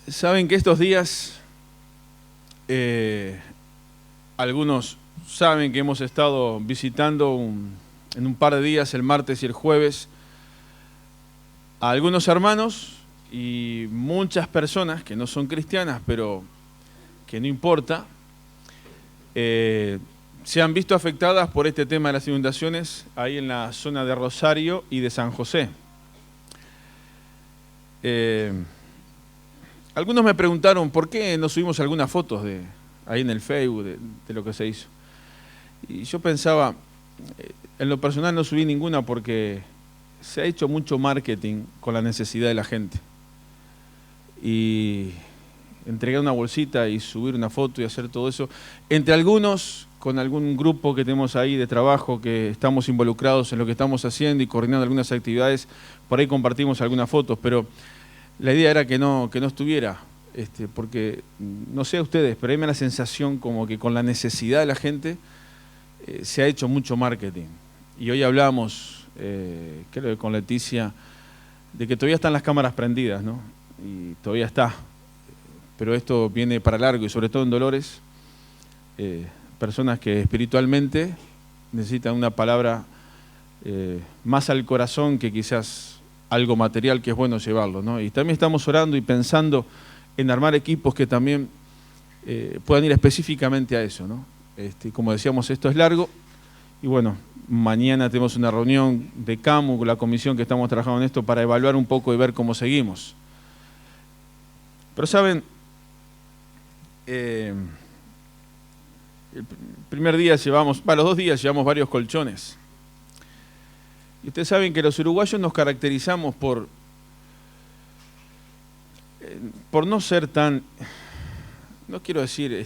Saben que estos días, algunos saben que hemos estado visitando en un par de días, el martes y el jueves, a algunos hermanos y muchas personas que no son cristianas, pero que no importa, se han visto afectadas por este tema de las inundaciones ahí en la zona de Rosario y de San José. Algunos me preguntaron por qué no subimos algunas fotos ahí en el Facebook de lo que se hizo. Y yo pensaba, en lo personal no subí ninguna porque se ha hecho mucho marketing con la necesidad de la gente. Y entregar una bolsita y subir una foto y hacer todo eso, entre algunos, con algún grupo que tenemos ahí de trabajo, que estamos involucrados en lo que estamos haciendo y coordinando algunas actividades, por ahí compartimos algunas fotos, pero la idea era que no estuviera, porque no sé a ustedes, pero a mí me da la sensación como que con la necesidad de la gente se ha hecho mucho marketing. Y hoy hablamos, creo que con Leticia, de que todavía están las cámaras prendidas, ¿no? Y todavía está, pero esto viene para largo y sobre todo en Dolores, personas que espiritualmente necesitan una palabra más al corazón que quizás algo material, que es bueno llevarlo, ¿no? Y también estamos orando y pensando en armar equipos que también puedan ir específicamente a eso, ¿no? Como decíamos, esto es largo y bueno, mañana tenemos una reunión de CAMU, con la comisión que estamos trabajando en esto, para evaluar un poco y ver cómo seguimos. Pero saben, el primer día los 2 días llevamos varios colchones. Y ustedes saben que los uruguayos nos caracterizamos por no ser tan, no quiero decir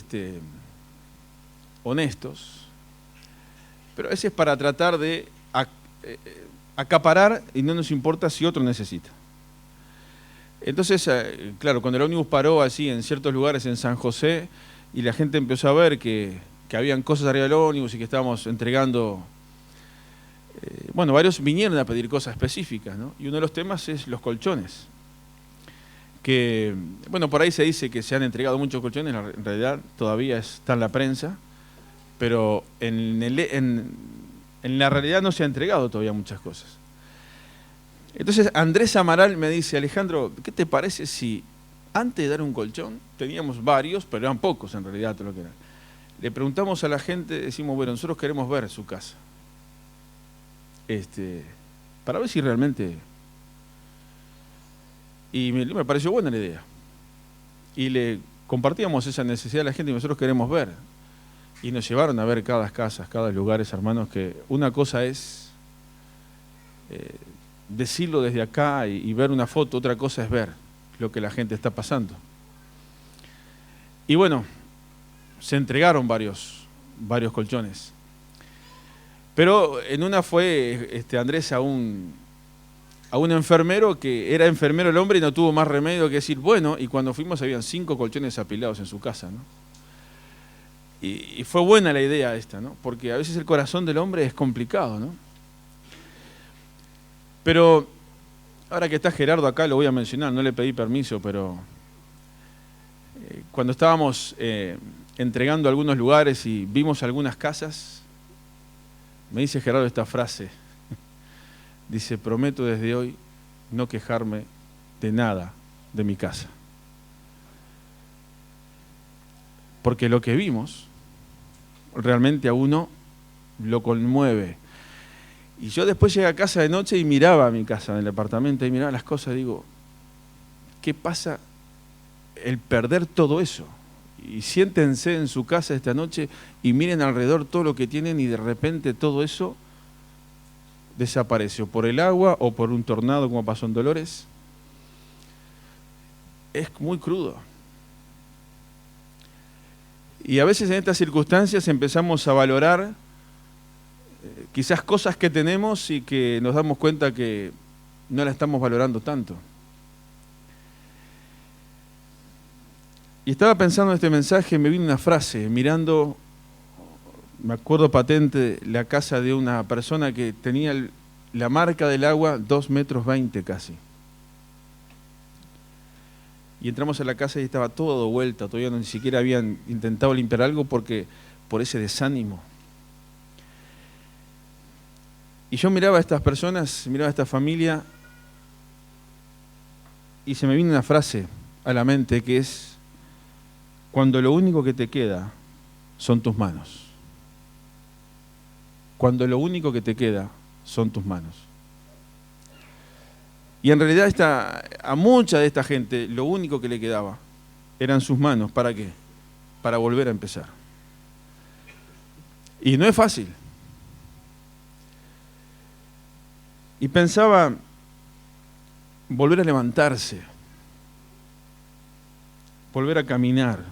honestos, pero a veces para tratar de acaparar y no nos importa si otro necesita. Entonces, claro, cuando el ómnibus paró así en ciertos lugares en San José y la gente empezó a ver que habían cosas arriba del ómnibus y que estábamos entregando, varios vinieron a pedir cosas específicas, ¿no? Y uno de los temas es los colchones. Que, por ahí se dice que se han entregado muchos colchones, en realidad todavía está en la prensa, pero en la realidad no se ha entregado todavía muchas cosas. Entonces Andrés Amaral me dice: Alejandro, ¿qué te parece si antes de dar un colchón, teníamos varios, pero eran pocos en realidad todo lo que eran, le preguntamos a la gente, decimos, nosotros queremos ver su casa, para ver si realmente... Y me pareció buena la idea. Y le compartíamos esa necesidad a la gente y nosotros queremos ver. Y nos llevaron a ver cada casa, cada lugar, hermanos, que una cosa es decirlo desde acá y ver una foto, otra cosa es ver lo que la gente está pasando. Y se entregaron varios colchones. Pero en una fue Andrés a un enfermero que era enfermero el hombre y no tuvo más remedio que decir, y cuando fuimos habían 5 colchones apilados en su casa, ¿no? Y fue buena la idea esta, ¿no? Porque a veces el corazón del hombre es complicado, ¿no? Pero ahora que está Gerardo acá lo voy a mencionar, no le pedí permiso, pero cuando estábamos entregando algunos lugares y vimos algunas casas, me dice Gerardo esta frase. Dice: prometo desde hoy no quejarme de nada de mi casa. Porque lo que vimos realmente a uno lo conmueve. Y yo después llegué a casa de noche y miraba a mi casa en el apartamento y miraba las cosas y digo, ¿qué pasa el perder todo eso? Y siéntense en su casa esta noche y miren alrededor todo lo que tienen y de repente todo eso desapareció por el agua o por un tornado como pasó en Dolores. Es muy crudo. Y a veces en estas circunstancias empezamos a valorar quizás cosas que tenemos y que nos damos cuenta que no la estamos valorando tanto. Y estaba pensando en este mensaje, me vino una frase, mirando, me acuerdo patente, la casa de una persona que tenía la marca del agua 2,20 metros casi. Y entramos a la casa y estaba todo dado vuelta, todavía ni siquiera habían intentado limpiar algo por ese desánimo. Y yo miraba a estas personas, miraba a esta familia, y se me vino una frase a la mente que es: cuando lo único que te queda son tus manos. Cuando lo único que te queda son tus manos. Y en realidad a mucha de esta gente lo único que le quedaba eran sus manos. ¿Para qué? Para volver a empezar. Y no es fácil. Y pensaba volver a levantarse, volver a caminar,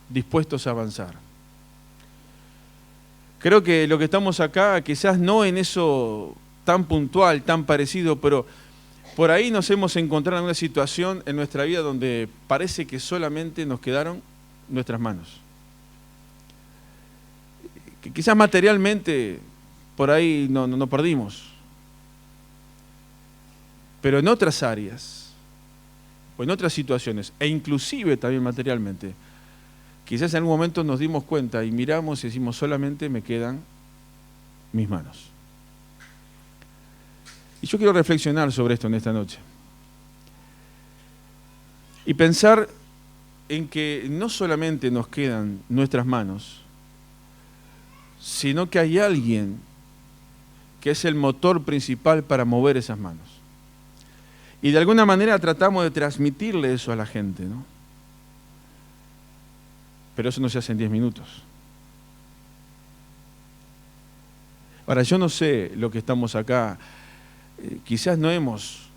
dispuestos a avanzar. Creo que lo que estamos acá, quizás no en eso tan puntual, tan parecido, pero por ahí nos hemos encontrado en una situación en nuestra vida donde parece que solamente nos quedaron nuestras manos. Que quizás materialmente por ahí no perdimos. Pero en otras áreas, o en otras situaciones, e inclusive también materialmente, quizás en algún momento nos dimos cuenta y miramos y decimos: solamente me quedan mis manos. Y yo quiero reflexionar sobre esto en esta noche. Y pensar en que no solamente nos quedan nuestras manos, sino que hay alguien que es el motor principal para mover esas manos. Y de alguna manera tratamos de transmitirle eso a la gente, ¿no? Pero eso no se hace en 10 minutos. Ahora, yo no sé lo que estamos acá. Quizás no hemos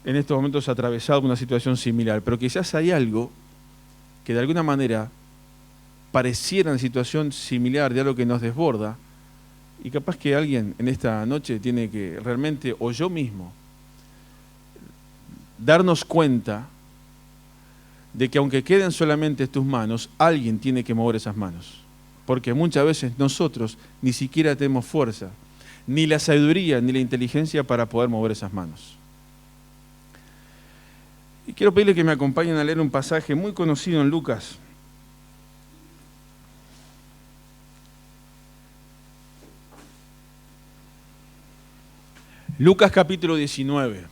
en estos momentos atravesado una situación similar, pero quizás hay algo que de alguna manera pareciera una situación similar, de algo que nos desborda, y capaz que alguien en esta noche tiene que realmente, o yo mismo, darnos cuenta de que aunque queden solamente tus manos, alguien tiene que mover esas manos. Porque muchas veces nosotros ni siquiera tenemos fuerza, ni la sabiduría, ni la inteligencia para poder mover esas manos. Y quiero pedirle que me acompañen a leer un pasaje muy conocido en Lucas. Lucas capítulo 19.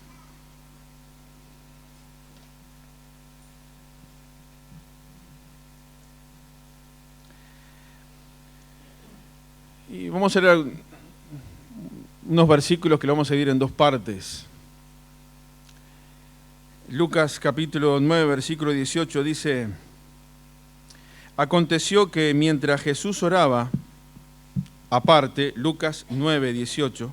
Y vamos a leer unos versículos que lo vamos a dividir en dos partes. Lucas capítulo 9, versículo 18 dice: aconteció que mientras Jesús oraba, aparte, Lucas 9, 18.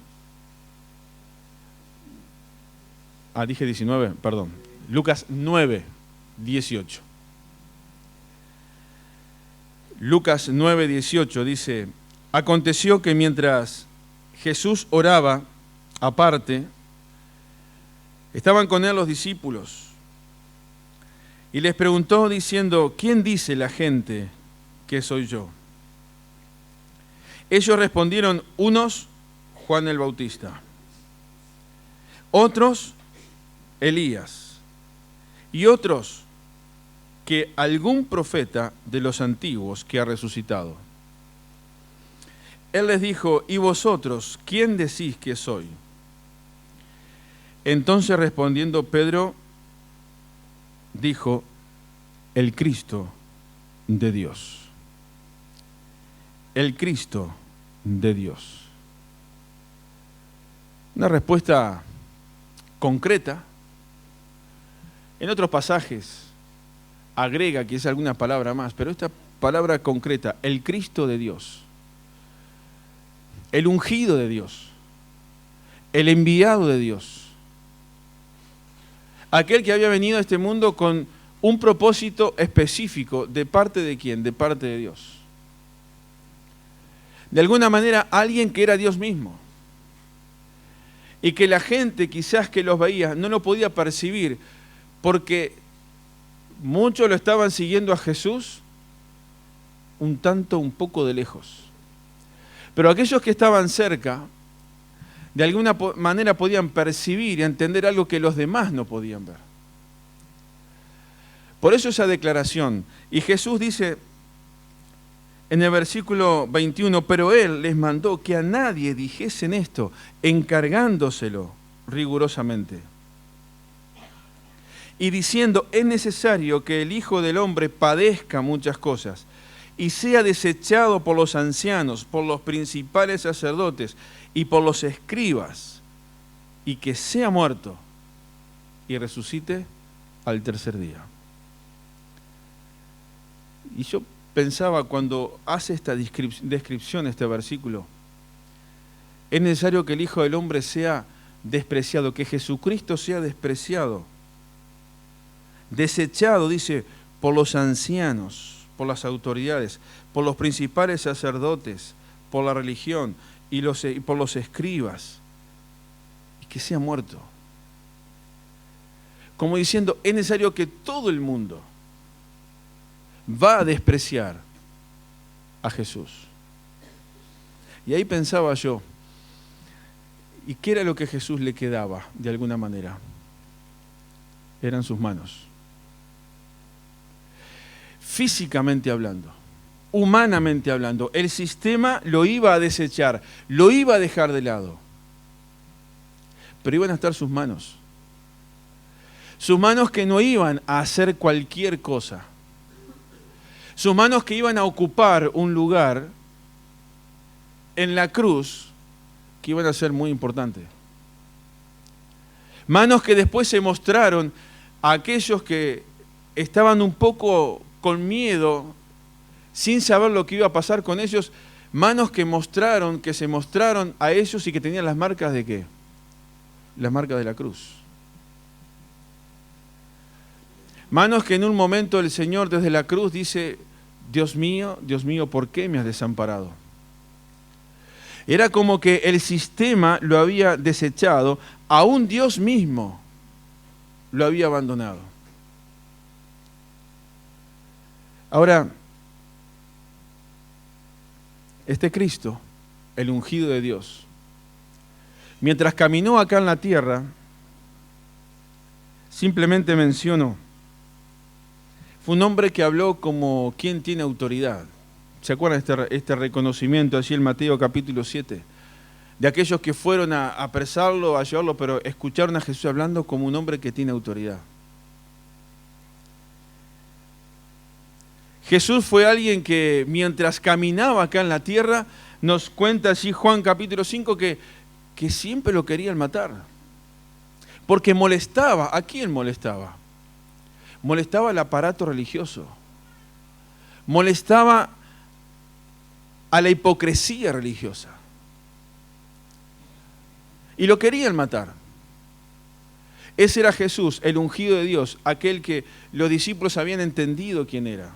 Dije 19, perdón. Lucas 9, 18. Lucas 9, 18 dice: aconteció que mientras Jesús oraba, aparte, estaban con él los discípulos, y les preguntó diciendo: ¿quién dice la gente que soy yo? Ellos respondieron: unos, Juan el Bautista; otros, Elías; y otros, que algún profeta de los antiguos que ha resucitado. Él les dijo: ¿y vosotros, quién decís que soy? Entonces respondiendo Pedro, dijo: el Cristo de Dios. El Cristo de Dios. Una respuesta concreta. En otros pasajes agrega quizás alguna palabra más, pero esta palabra concreta: el Cristo de Dios. El ungido de Dios. El enviado de Dios. Aquel que había venido a este mundo con un propósito específico. ¿De parte de quién? De parte de Dios. De alguna manera, alguien que era Dios mismo. Y que la gente quizás que los veía no lo podía percibir, porque muchos lo estaban siguiendo a Jesús un poco de lejos. Pero aquellos que estaban cerca, de alguna manera podían percibir y entender algo que los demás no podían ver. Por eso esa declaración. Y Jesús dice en el versículo 21, pero Él les mandó que a nadie dijesen esto, encargándoselo rigurosamente. Y diciendo, es necesario que el Hijo del Hombre padezca muchas cosas y sea desechado por los ancianos, por los principales sacerdotes y por los escribas, y que sea muerto y resucite al tercer día. Y yo pensaba cuando hace esta descripción, este versículo, es necesario que el Hijo del Hombre sea despreciado, que Jesucristo sea despreciado, desechado, dice, por los ancianos, por las autoridades, por los principales sacerdotes, por la religión y por los escribas, y que sea muerto. Como diciendo, es necesario que todo el mundo va a despreciar a Jesús. Y ahí pensaba yo, ¿y qué era lo que a Jesús le quedaba de alguna manera? Eran sus manos. Físicamente hablando, humanamente hablando, el sistema lo iba a desechar, lo iba a dejar de lado. Pero iban a estar sus manos. Sus manos que no iban a hacer cualquier cosa. Sus manos que iban a ocupar un lugar en la cruz que iban a ser muy importante. Manos que después se mostraron a aquellos que estaban un poco con miedo, sin saber lo que iba a pasar con ellos, manos que se mostraron a ellos y que tenían las marcas ¿de qué? Las marcas de la cruz. Manos que en un momento el Señor desde la cruz dice, Dios mío, ¿por qué me has desamparado? Era como que el sistema lo había desechado, aún Dios mismo lo había abandonado. Ahora, este Cristo, el ungido de Dios, mientras caminó acá en la tierra, simplemente menciono, fue un hombre que habló como quien tiene autoridad. ¿Se acuerdan este reconocimiento allí en Mateo capítulo 7? De aquellos que fueron a apresarlo, a llevarlo, pero escucharon a Jesús hablando como un hombre que tiene autoridad. Jesús fue alguien que mientras caminaba acá en la tierra, nos cuenta allí Juan capítulo 5 que siempre lo querían matar. Porque molestaba. ¿A quién molestaba? Molestaba al aparato religioso. Molestaba a la hipocresía religiosa. Y lo querían matar. Ese era Jesús, el ungido de Dios, aquel que los discípulos habían entendido quién era.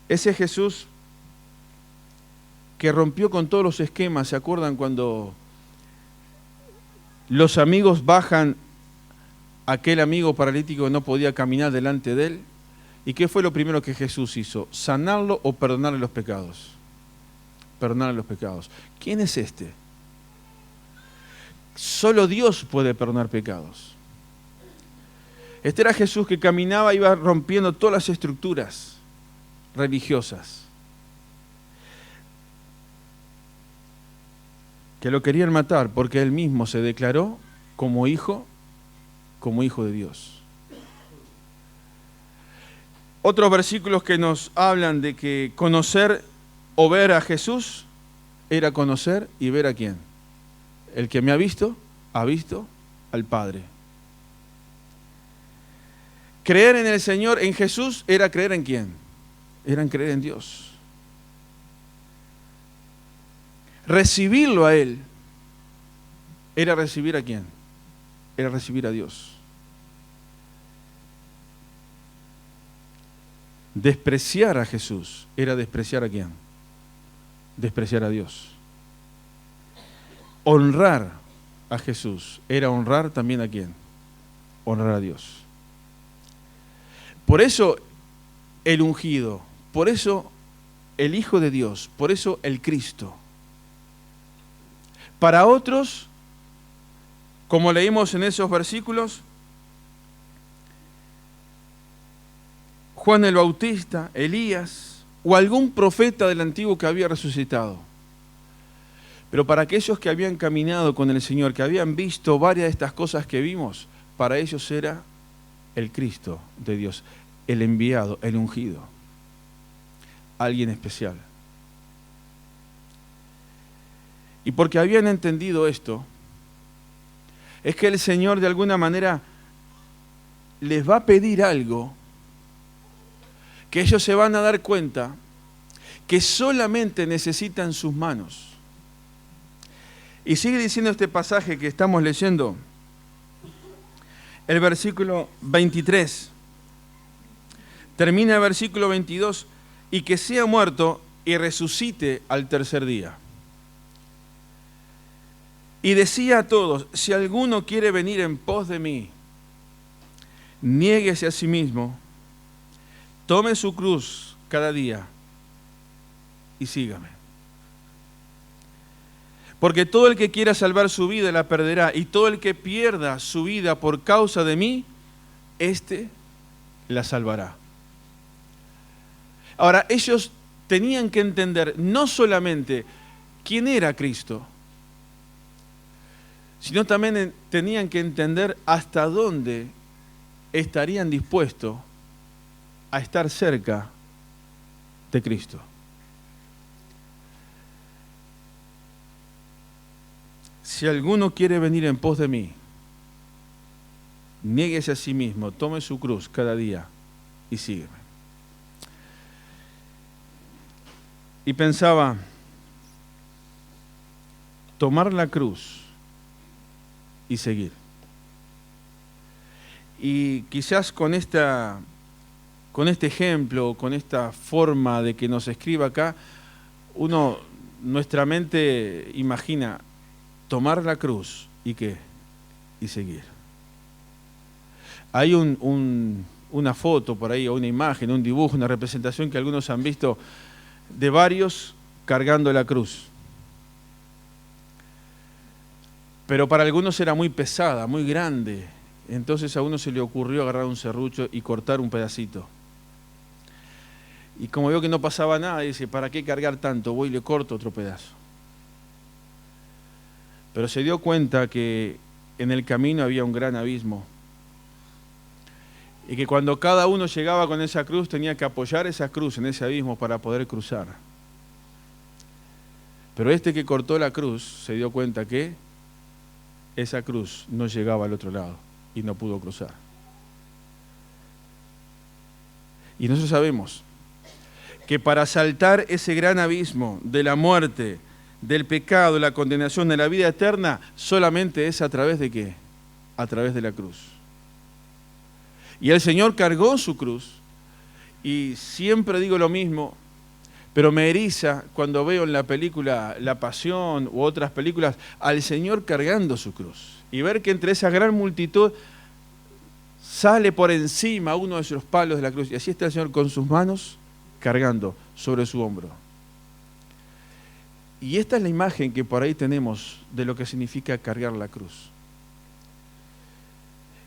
Ese Jesús que rompió con todos los esquemas. ¿Se acuerdan cuando los amigos bajan a aquel amigo paralítico que no podía caminar delante de él? ¿Y qué fue lo primero que Jesús hizo? ¿Sanarlo o perdonarle los pecados? Perdonarle los pecados. ¿Quién es este? Solo Dios puede perdonar pecados. Este era Jesús que caminaba y iba rompiendo todas las estructuras religiosas que lo querían matar porque él mismo se declaró como hijo de Dios. Otros versículos que nos hablan de que conocer o ver a Jesús era conocer y ver a quién. El que me ha visto al Padre. Creer en el Señor, en Jesús, era creer en quién. Era creer en Dios. Recibirlo a Él era recibir a quién. Era recibir a Dios. Despreciar a Jesús era despreciar a quién. Despreciar a Dios. Honrar a Jesús era honrar también a quién. Honrar a Dios. Por eso el ungido, por eso el Hijo de Dios, por eso el Cristo. Para otros como leímos en esos versículos, Juan el Bautista, Elías o algún profeta del antiguo que había resucitado. Pero para aquellos que habían caminado con el Señor, que habían visto varias de estas cosas que vimos, para ellos era el Cristo de Dios, el enviado, el ungido, alguien especial. Y porque habían entendido esto, es que el Señor de alguna manera les va a pedir algo que ellos se van a dar cuenta que solamente necesitan sus manos. Y sigue diciendo este pasaje que estamos leyendo, el versículo 23. Termina el versículo 22, y que sea muerto y resucite al tercer día. Y decía a todos, si alguno quiere venir en pos de mí, niéguese a sí mismo, tome su cruz cada día y sígame. Porque todo el que quiera salvar su vida la perderá, y todo el que pierda su vida por causa de mí, éste la salvará. Ahora, ellos tenían que entender no solamente quién era Cristo, sino también tenían que entender hasta dónde estarían dispuestos a estar cerca de Cristo. Si alguno quiere venir en pos de mí, niéguese a sí mismo, tome su cruz cada día y sígueme. Y pensaba, tomar la cruz y seguir. Y quizás con este ejemplo, con esta forma de que nos escriba acá, nuestra mente imagina tomar la cruz y ¿qué? Y seguir. Hay una foto por ahí, o una imagen, un dibujo, una representación que algunos han visto de varios cargando la cruz. Pero para algunos era muy pesada, muy grande. Entonces a uno se le ocurrió agarrar un serrucho y cortar un pedacito. Y como vio que no pasaba nada, dice, ¿para qué cargar tanto? Voy y le corto otro pedazo. Pero se dio cuenta que en el camino había un gran abismo. Y que cuando cada uno llegaba con esa cruz, tenía que apoyar esa cruz en ese abismo para poder cruzar. Pero este que cortó la cruz se dio cuenta que esa cruz no llegaba al otro lado y no pudo cruzar. Y nosotros sabemos que para saltar ese gran abismo de la muerte, del pecado, la condenación, de la vida eterna, solamente es a través de ¿qué? A través de la cruz. Y el Señor cargó su cruz, y siempre digo lo mismo, pero me eriza cuando veo en la película La Pasión u otras películas al Señor cargando su cruz. Y ver que entre esa gran multitud sale por encima uno de esos palos de la cruz. Y así está el Señor con sus manos cargando sobre su hombro. Y esta es la imagen que por ahí tenemos de lo que significa cargar la cruz.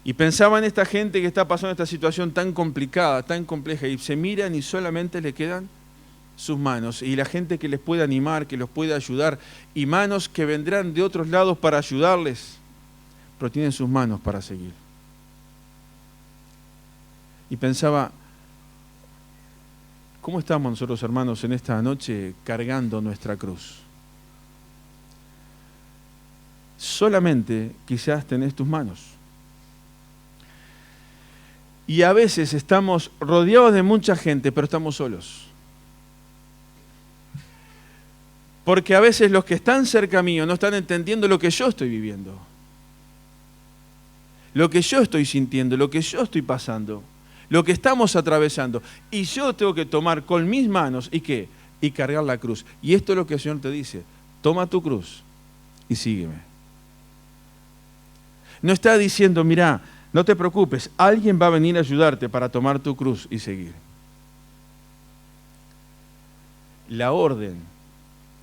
Y pensaba en esta gente que está pasando esta situación tan complicada, tan compleja, y se miran y solamente le quedan sus manos, y la gente que les puede animar, que los puede ayudar, y manos que vendrán de otros lados para ayudarles, pero tienen sus manos para seguir. Y pensaba, ¿cómo estamos nosotros, hermanos, en esta noche cargando nuestra cruz? Solamente quizás tenés tus manos. Y a veces estamos rodeados de mucha gente, pero estamos solos. Porque a veces los que están cerca mío no están entendiendo lo que yo estoy viviendo, lo que yo estoy sintiendo, lo que yo estoy pasando, lo que estamos atravesando. Y yo tengo que tomar con mis manos, ¿y qué? Y cargar la cruz. Y esto es lo que el Señor te dice, toma tu cruz y sígueme. No está diciendo, mirá, no te preocupes, alguien va a venir a ayudarte para tomar tu cruz y seguir. La orden,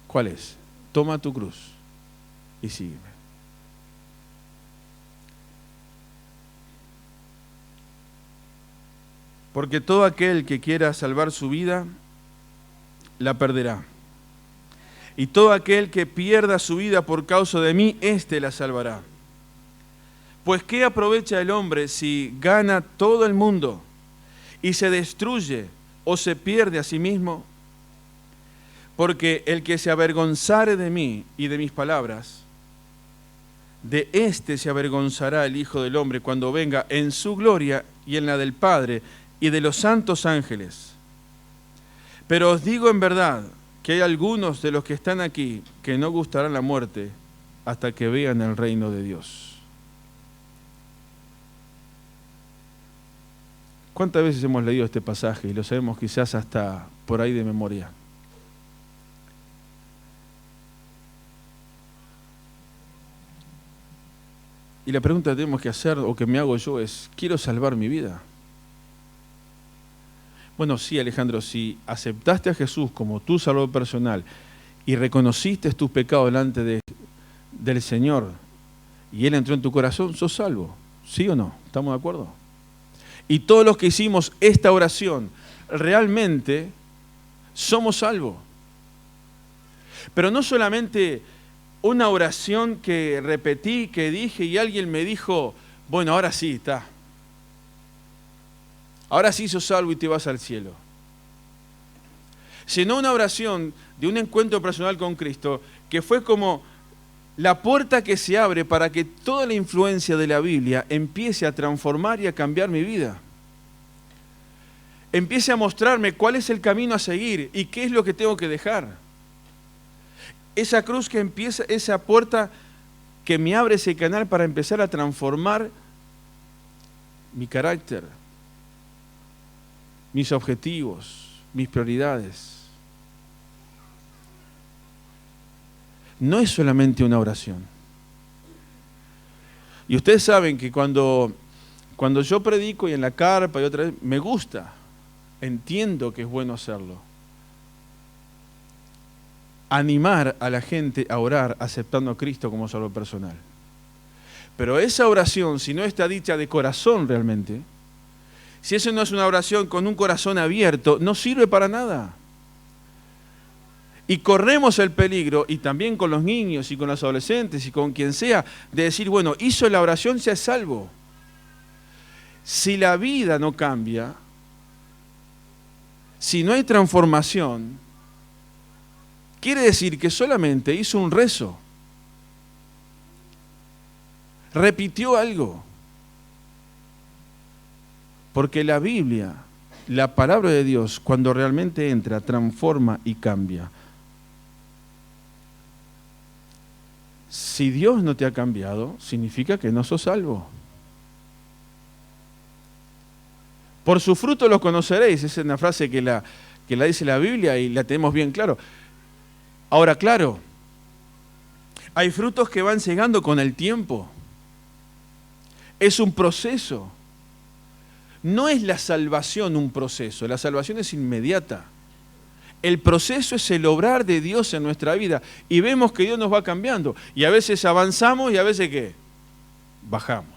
¿cuál es? Toma tu cruz y sígueme. Porque todo aquel que quiera salvar su vida, la perderá. Y todo aquel que pierda su vida por causa de mí, éste la salvará. Pues ¿qué aprovecha el hombre si gana todo el mundo y se destruye o se pierde a sí mismo? Porque el que se avergonzare de mí y de mis palabras, de éste se avergonzará el Hijo del Hombre cuando venga en su gloria y en la del Padre y de los santos ángeles. Pero os digo en verdad que hay algunos de los que están aquí que no gustarán la muerte hasta que vean el reino de Dios. ¿Cuántas veces hemos leído este pasaje y lo sabemos quizás hasta por ahí de memoria? Y la pregunta que tenemos que hacer, o que me hago yo, es, ¿quiero salvar mi vida? Bueno, sí, Alejandro, si aceptaste a Jesús como tu salvador personal y reconociste tus pecados delante del Señor y Él entró en tu corazón, sos salvo. ¿Sí o no? ¿Estamos de acuerdo? Y todos los que hicimos esta oración, realmente somos salvos. Pero no solamente una oración que repetí, que dije y alguien me dijo, bueno, ahora sí, está. Ahora sí sos salvo y te vas al cielo. Sino una oración de un encuentro personal con Cristo que fue como la puerta que se abre para que toda la influencia de la Biblia empiece a transformar y a cambiar mi vida. Empiece a mostrarme cuál es el camino a seguir y qué es lo que tengo que dejar. Esa cruz que empieza, esa puerta que me abre ese canal para empezar a transformar mi carácter, mis objetivos, mis prioridades. No es solamente una oración. Y ustedes saben que cuando yo predico y en la carpa y otra vez, me gusta, entiendo que es bueno hacerlo. Animar a la gente a orar aceptando a Cristo como salvador personal. Pero esa oración, si no está dicha de corazón realmente, si eso no es una oración con un corazón abierto, no sirve para nada. Y corremos el peligro, y también con los niños y con los adolescentes y con quien sea, de decir, bueno, hizo la oración, ya es salvo. Si la vida no cambia, si no hay transformación, quiere decir que solamente hizo un rezo, repitió algo. Porque la Biblia, la palabra de Dios, cuando realmente entra, transforma y cambia. Si Dios no te ha cambiado, significa que no sos salvo. Por su fruto los conoceréis. Esa es una frase que la dice la Biblia y la tenemos bien claro. Ahora, claro, hay frutos que van llegando con el tiempo. Es un proceso. No es la salvación un proceso, la salvación es inmediata. El proceso es el obrar de Dios en nuestra vida y vemos que Dios nos va cambiando. Y a veces avanzamos y a veces ¿qué? Bajamos.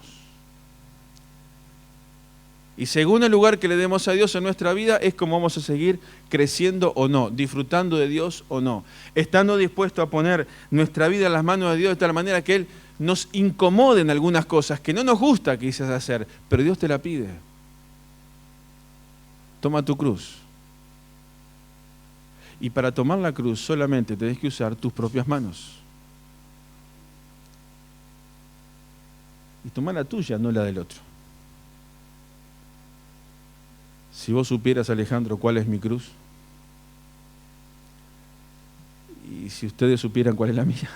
Y según el lugar que le demos a Dios en nuestra vida es como vamos a seguir creciendo o no, disfrutando de Dios o no, estando dispuestos a poner nuestra vida en las manos de Dios de tal manera que Él nos incomode en algunas cosas que no nos gusta quizás hacer, pero Dios te la pide. Toma tu cruz. Y para tomar la cruz solamente tenés que usar tus propias manos. Y toma la tuya, no la del otro. Si vos supieras, Alejandro, cuál es mi cruz, y si ustedes supieran cuál es la mía,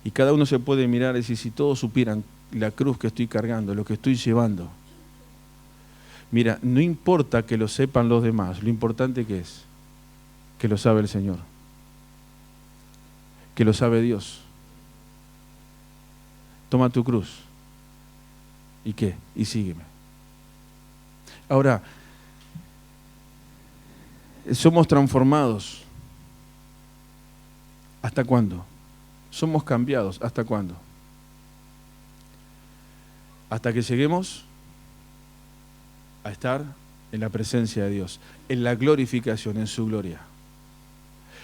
y cada uno se puede mirar y decir, si todos supieran la cruz que estoy cargando, lo que estoy llevando, mira, no importa que lo sepan los demás, lo importante que es que lo sabe el Señor, que lo sabe Dios. Toma tu cruz. ¿Y qué? Y sígueme. Ahora, somos transformados. ¿Hasta cuándo? Somos cambiados. ¿Hasta cuándo? Hasta que lleguemos a estar en la presencia de Dios, en la glorificación, en su gloria.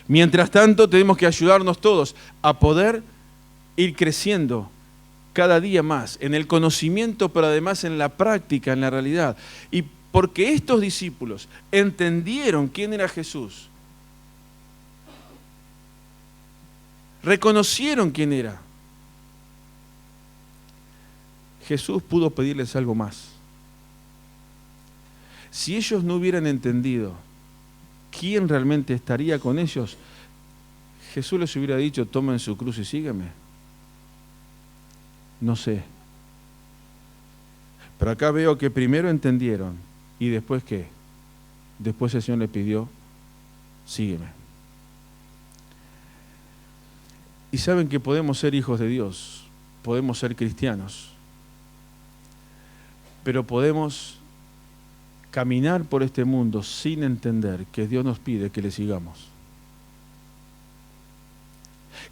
Mientras tanto, tenemos que ayudarnos todos a poder ir creciendo cada día más en el conocimiento, pero además en la práctica, en la realidad. Y porque estos discípulos entendieron quién era Jesús, reconocieron quién era, Jesús pudo pedirles algo más. Si ellos no hubieran entendido quién realmente estaría con ellos, Jesús les hubiera dicho: tomen su cruz y sígueme. No sé. Pero acá veo que primero entendieron y después ¿qué? Después el Señor le pidió: sígueme. Y saben que podemos ser hijos de Dios, podemos ser cristianos, pero podemos caminar por este mundo sin entender que Dios nos pide que le sigamos.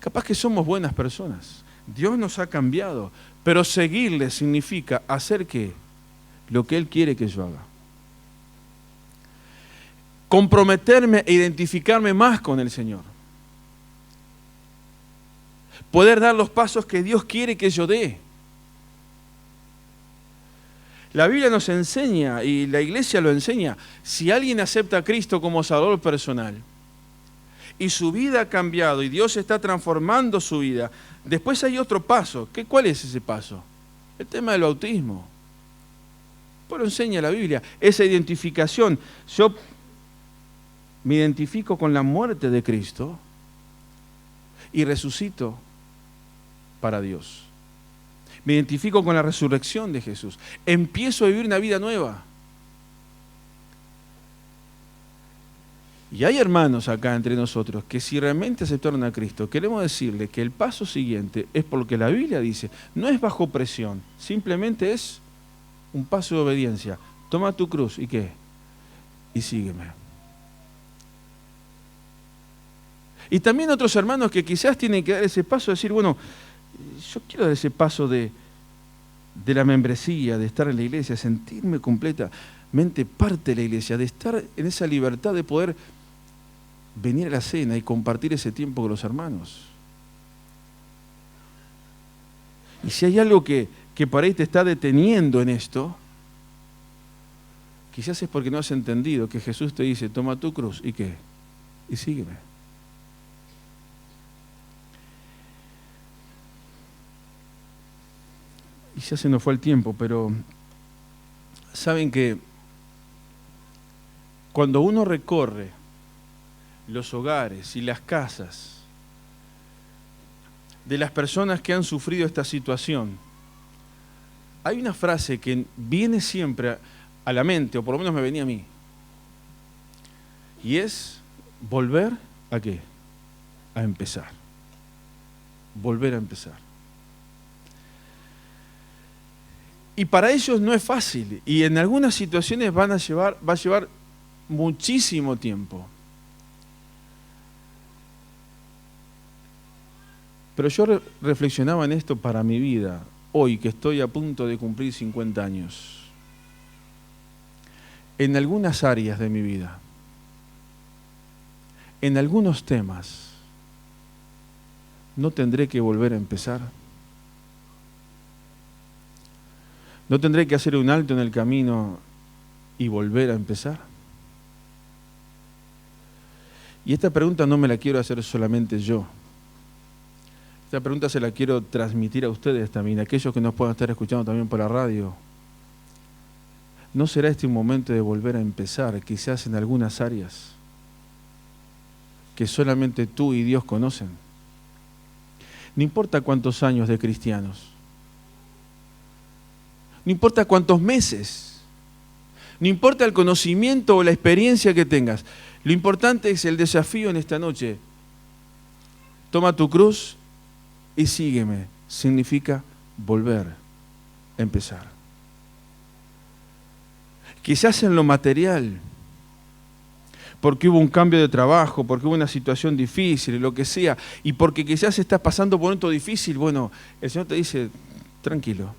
Capaz que somos buenas personas, Dios nos ha cambiado, pero seguirle significa hacer ¿qué? Lo que Él quiere que yo haga. Comprometerme e identificarme más con el Señor. Poder dar los pasos que Dios quiere que yo dé. La Biblia nos enseña, y la iglesia lo enseña, si alguien acepta a Cristo como Salvador personal, y su vida ha cambiado, y Dios está transformando su vida, después hay otro paso. ¿Cuál es ese paso? El tema del bautismo. Pues lo enseña la Biblia, esa identificación. Yo me identifico con la muerte de Cristo y resucito para Dios. Me identifico con la resurrección de Jesús. Empiezo a vivir una vida nueva. Y hay hermanos acá entre nosotros que si realmente aceptaron a Cristo, queremos decirle que el paso siguiente es por lo que la Biblia dice. No es bajo presión, simplemente es un paso de obediencia. Toma tu cruz y ¿qué? Y sígueme. Y también otros hermanos que quizás tienen que dar ese paso, decir, bueno, yo quiero dar ese paso de la membresía, de estar en la iglesia, sentirme completamente parte de la iglesia, de estar en esa libertad de poder venir a la cena y compartir ese tiempo con los hermanos. Y si hay algo que por ahí te está deteniendo en esto, quizás es porque no has entendido que Jesús te dice: toma tu cruz y ¿qué? Y sígueme. Y ya se nos fue el tiempo, pero saben que cuando uno recorre los hogares y las casas de las personas que han sufrido esta situación, hay una frase que viene siempre a la mente, o por lo menos me venía a mí, y es volver ¿a qué? A empezar. Volver a empezar. Y para ellos no es fácil, y en algunas situaciones va a llevar muchísimo tiempo. Pero yo reflexionaba en esto para mi vida, hoy que estoy a punto de cumplir 50 años. En algunas áreas de mi vida, en algunos temas, ¿no tendré que volver a empezar? ¿No tendré que hacer un alto en el camino y volver a empezar? Y esta pregunta no me la quiero hacer solamente yo. Esta pregunta se la quiero transmitir a ustedes también, a aquellos que nos puedan estar escuchando también por la radio. ¿No será este un momento de volver a empezar, quizás en algunas áreas que solamente tú y Dios conocen? No importa cuántos años de cristianos, no importa cuántos meses, no importa el conocimiento o la experiencia que tengas, lo importante es el desafío en esta noche. Toma tu cruz y sígueme. Significa volver a empezar. Quizás en lo material, porque hubo un cambio de trabajo, porque hubo una situación difícil, lo que sea, y porque quizás estás pasando por un momento difícil, bueno, el Señor te dice: tranquilo,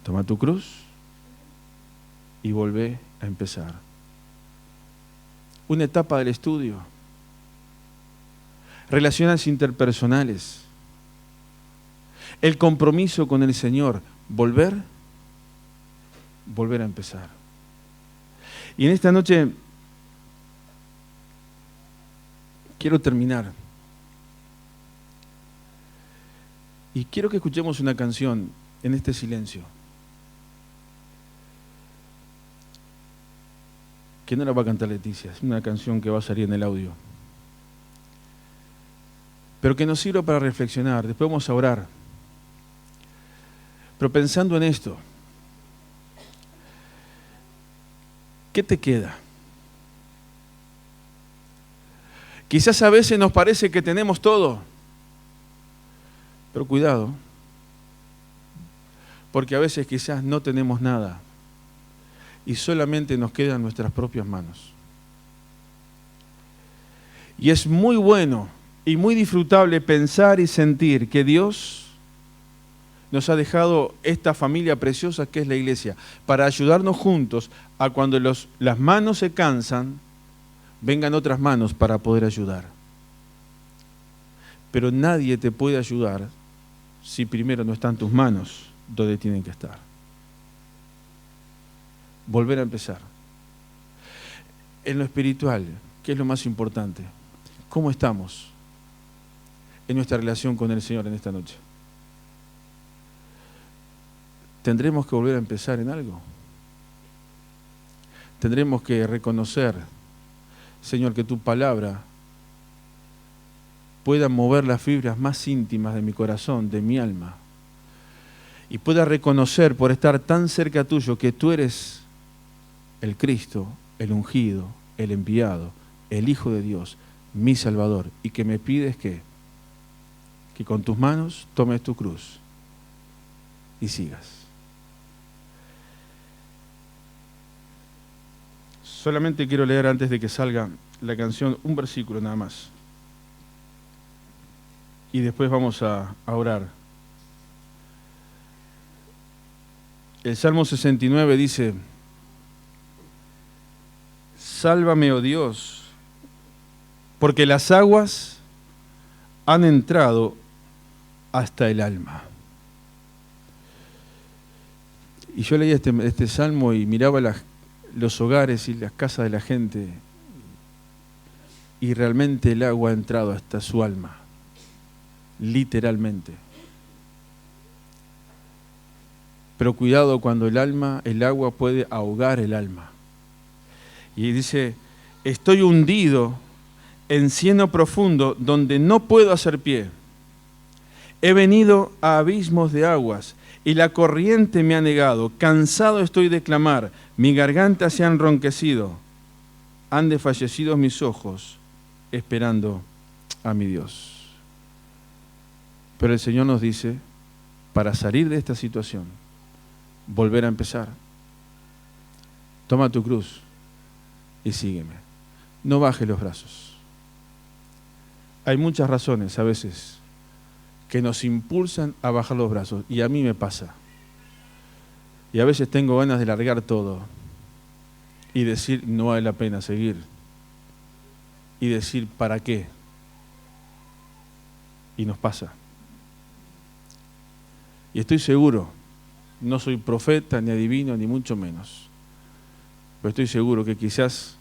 toma tu cruz y volvé a empezar. Una etapa del estudio, relaciones interpersonales, el compromiso con el Señor, volver a empezar. Y en esta noche quiero terminar. Y quiero que escuchemos una canción en este silencio, que no la va a cantar Leticia, es una canción que va a salir en el audio, pero que nos sirva para reflexionar. Después vamos a orar, pero pensando en esto, ¿qué te queda? Quizás a veces nos parece que tenemos todo, pero cuidado, porque a veces quizás no tenemos nada y solamente nos quedan nuestras propias manos. Y es muy bueno y muy disfrutable pensar y sentir que Dios nos ha dejado esta familia preciosa que es la iglesia, para ayudarnos juntos a cuando las manos se cansan, vengan otras manos para poder ayudar. Pero nadie te puede ayudar si primero no están tus manos donde tienen que estar. Volver a empezar. En lo espiritual, ¿qué es lo más importante? ¿Cómo estamos en nuestra relación con el Señor en esta noche? ¿Tendremos que volver a empezar en algo? Tendremos que reconocer, Señor, que tu palabra pueda mover las fibras más íntimas de mi corazón, de mi alma, y pueda reconocer por estar tan cerca tuyo que tú eres el Cristo, el ungido, el enviado, el Hijo de Dios, mi Salvador, y que me pides que con tus manos tomes tu cruz y sigas. Solamente quiero leer antes de que salga la canción un versículo nada más. Y después vamos a orar. El Salmo 69 dice: sálvame, oh Dios, porque las aguas han entrado hasta el alma. Y yo leía este salmo y miraba los hogares y las casas de la gente, y realmente el agua ha entrado hasta su alma, literalmente. Pero cuidado cuando el agua puede ahogar el alma. Y dice: estoy hundido en cieno profundo donde no puedo hacer pie. He venido a abismos de aguas y la corriente me ha negado. Cansado estoy de clamar, mi garganta se ha enronquecido. Han desfallecido mis ojos esperando a mi Dios. Pero el Señor nos dice, para salir de esta situación, volver a empezar. Toma tu cruz y sígueme. No bajes los brazos. Hay muchas razones a veces que nos impulsan a bajar los brazos, y a mí me pasa. Y a veces tengo ganas de largar todo y decir, no vale la pena seguir. Y decir, ¿para qué? Y nos pasa. Y estoy seguro, no soy profeta, ni adivino, ni mucho menos, pero estoy seguro que quizás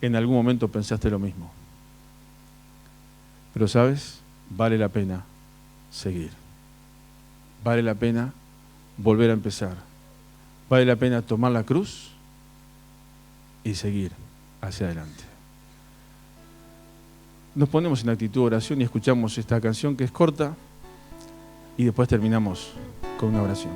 en algún momento pensaste lo mismo. Pero ¿sabes? Vale la pena seguir. Vale la pena volver a empezar. Vale la pena tomar la cruz y seguir hacia adelante. Nos ponemos en actitud de oración y escuchamos esta canción que es corta, y después terminamos con una oración.